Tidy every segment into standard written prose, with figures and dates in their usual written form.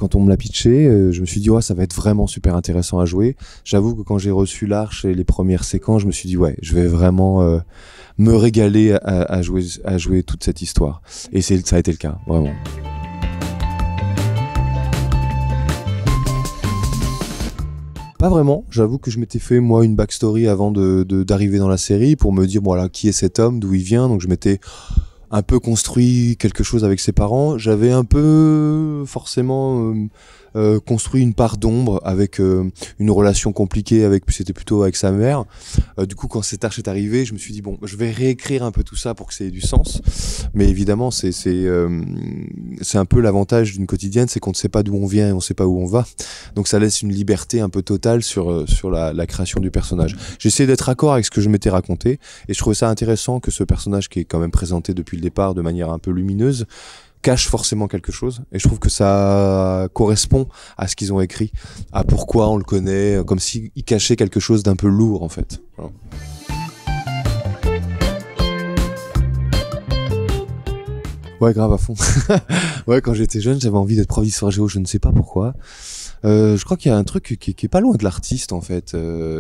quand on me l'a pitché, je me suis dit ouais, ça va être vraiment super intéressant à jouer. J'avoue que quand j'ai reçu l'arche et les premières séquences, je me suis dit ouais, je vais vraiment me régaler à jouer toute cette histoire. Et ça a été le cas, vraiment. Pas vraiment, j'avoue que je m'étais fait moi une backstory avant d'arriver dans la série pour me dire voilà qui est cet homme, d'où il vient, donc je m'étais un peu construit quelque chose avec ses parents. J'avais un peu forcément construit une part d'ombre avec une relation compliquée c'était plutôt avec sa mère. Du coup quand cette arche est arrivée, je me suis dit bon, je vais réécrire un peu tout ça pour que ça ait du sens. Mais évidemment c'est un peu l'avantage d'une quotidienne, c'est qu'on ne sait pas d'où on vient et on ne sait pas où on va. Donc ça laisse une liberté un peu totale sur la création du personnage. J'ai essayé d'être raccord avec ce que je m'étais raconté et je trouvais ça intéressant que ce personnage qui est quand même présenté depuis le départ de manière un peu lumineuse cache forcément quelque chose, et je trouve que ça correspond à ce qu'ils ont écrit, à pourquoi on le connaît, comme s'il cachait quelque chose d'un peu lourd en fait. Voilà. Ouais, grave à fond. Ouais, quand j'étais jeune, j'avais envie d'être prof d'histoire géo, je ne sais pas pourquoi. Je crois qu'il y a un truc qui est pas loin de l'artiste en fait.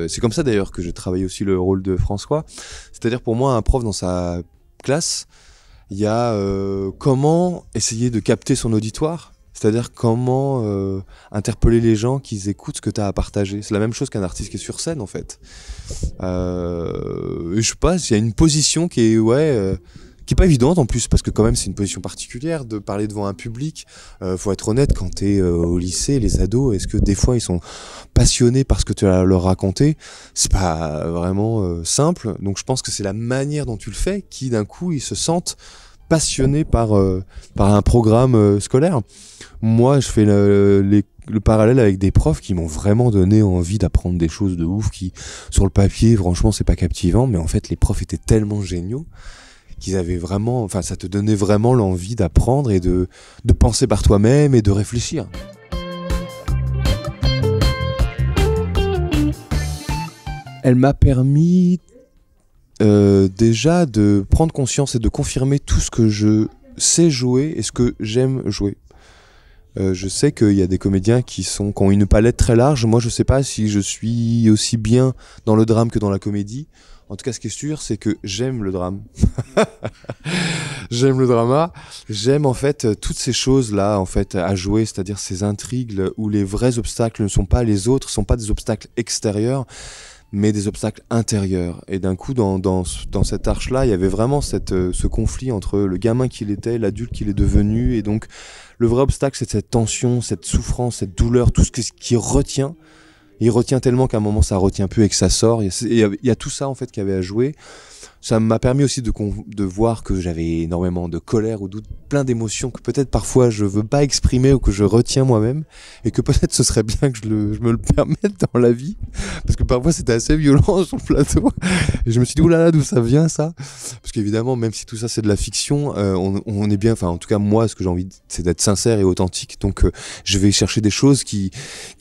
C'est comme ça d'ailleurs que j'ai travaillé aussi le rôle de François. C'est-à-dire pour moi, un prof dans sa classe, il y a comment essayer de capter son auditoire, c'est-à-dire comment interpeller les gens qui écoutent ce que tu as à partager. C'est la même chose qu'un artiste qui est sur scène en fait. Je sais pas, il y a une position qui est qui est pas évidente en plus, parce que quand même c'est une position particulière de parler devant un public. Faut être honnête, quand t'es au lycée, les ados, est-ce que des fois ils sont passionnés par ce que tu as à leur raconter? C'est pas vraiment simple, donc je pense que c'est la manière dont tu le fais qui d'un coup ils se sentent passionnés par un programme scolaire. Moi je fais le parallèle avec des profs qui m'ont vraiment donné envie d'apprendre des choses de ouf, qui sur le papier franchement c'est pas captivant, mais en fait les profs étaient tellement géniaux qu'ils avaient vraiment, enfin ça te donnait vraiment l'envie d'apprendre et de penser par toi-même et de réfléchir. Elle m'a permis déjà de prendre conscience et de confirmer tout ce que je sais jouer et ce que j'aime jouer. Je sais qu'il y a des comédiens qui ont une palette très large. Moi je sais pas si je suis aussi bien dans le drame que dans la comédie. En tout cas, ce qui est sûr, c'est que j'aime le drame. J'aime le drama. J'aime en fait toutes ces choses-là en fait à jouer, c'est-à-dire ces intrigues où les vrais obstacles ne sont pas les autres, sont pas des obstacles extérieurs, mais des obstacles intérieurs. Et d'un coup, dans cette arche-là, il y avait vraiment ce conflit entre le gamin qu'il était, l'adulte qu'il est devenu, et donc le vrai obstacle, c'est cette tension, cette souffrance, cette douleur, tout ce qui retient. Il retient tellement qu'à un moment ça retient plus et que ça sort. Il y a tout ça en fait qu'il y avait à jouer. Ça m'a permis aussi de voir que j'avais énormément de colère ou plein d'émotions que peut-être parfois je veux pas exprimer ou que je retiens moi-même, et que peut-être ce serait bien que je me le permette dans la vie, parce que parfois c'était assez violent sur le plateau. Et je me suis dit oulala, d'où ça vient ça? Parce qu'évidemment, même si tout ça c'est de la fiction, on est bien, enfin en tout cas moi ce que j'ai envie c'est d'être sincère et authentique, donc je vais chercher des choses qui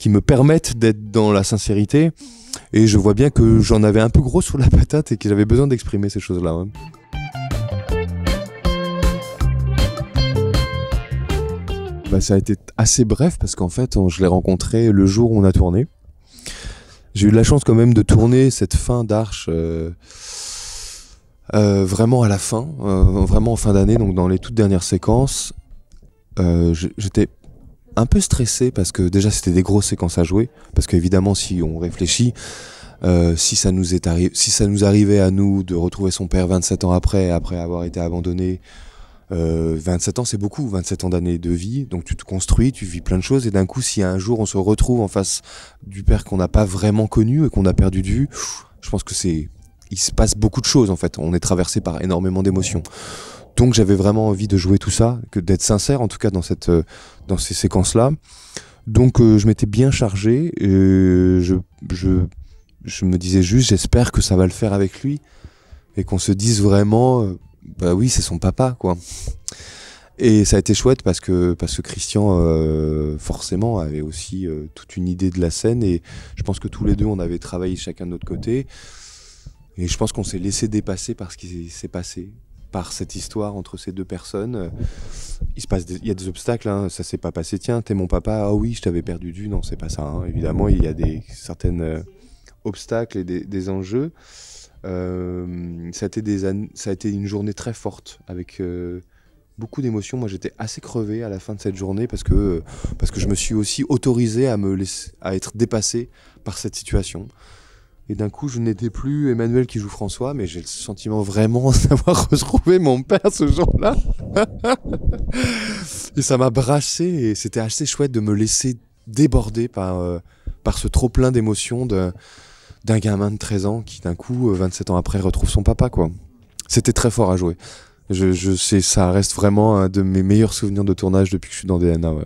me permettent d'être dans la sincérité. Et je vois bien que j'en avais un peu gros sur la patate et que j'avais besoin d'exprimer ces choses-là. Ouais. Bah, ça a été assez bref parce qu'en fait, je l'ai rencontré le jour où on a tourné. J'ai eu de la chance quand même de tourner cette fin d'Arche vraiment à la fin, vraiment en fin d'année, donc dans les toutes dernières séquences. J'étais un peu stressé parce que déjà c'était des grosses séquences à jouer, parce qu'évidemment si on réfléchit, si ça nous arrivait à nous de retrouver son père 27 ans après avoir été abandonné, 27 ans c'est beaucoup, 27 ans d'années de vie, donc tu te construis, tu vis plein de choses, et d'un coup si un jour on se retrouve en face du père qu'on n'a pas vraiment connu et qu'on a perdu de vue, je pense que il se passe beaucoup de choses en fait, on est traversé par énormément d'émotions. Donc j'avais vraiment envie de jouer tout ça, d'être sincère en tout cas dans ces séquences-là. Donc je m'étais bien chargé, et je me disais juste j'espère que ça va le faire avec lui, et qu'on se dise vraiment bah oui c'est son papa quoi. Et ça a été chouette parce que Christian forcément avait aussi toute une idée de la scène, et je pense que tous les deux on avait travaillé chacun de notre côté, et je pense qu'on s'est laissé dépasser par ce qui s'est passé, par cette histoire entre ces deux personnes. il y a des obstacles, hein, ça s'est pas passé. Tiens, t'es mon papa, ah oui, je t'avais perdu de vue. Non, c'est pas ça, hein. Évidemment, il y a des certaines obstacles et des enjeux. Ça a été une journée très forte avec beaucoup d'émotions. Moi, j'étais assez crevé à la fin de cette journée parce que je me suis aussi autorisé à être dépassé par cette situation. Et d'un coup, je n'étais plus Emmanuel qui joue François, mais j'ai le sentiment vraiment d'avoir retrouvé mon père ce jour-là. Et ça m'a brassé et c'était assez chouette de me laisser déborder par ce trop-plein d'émotions d'un gamin de 13 ans qui d'un coup, 27 ans après, retrouve son papa, quoi. C'était très fort à jouer. Je sais, ça reste vraiment un de mes meilleurs souvenirs de tournage depuis que je suis dans DNA, ouais.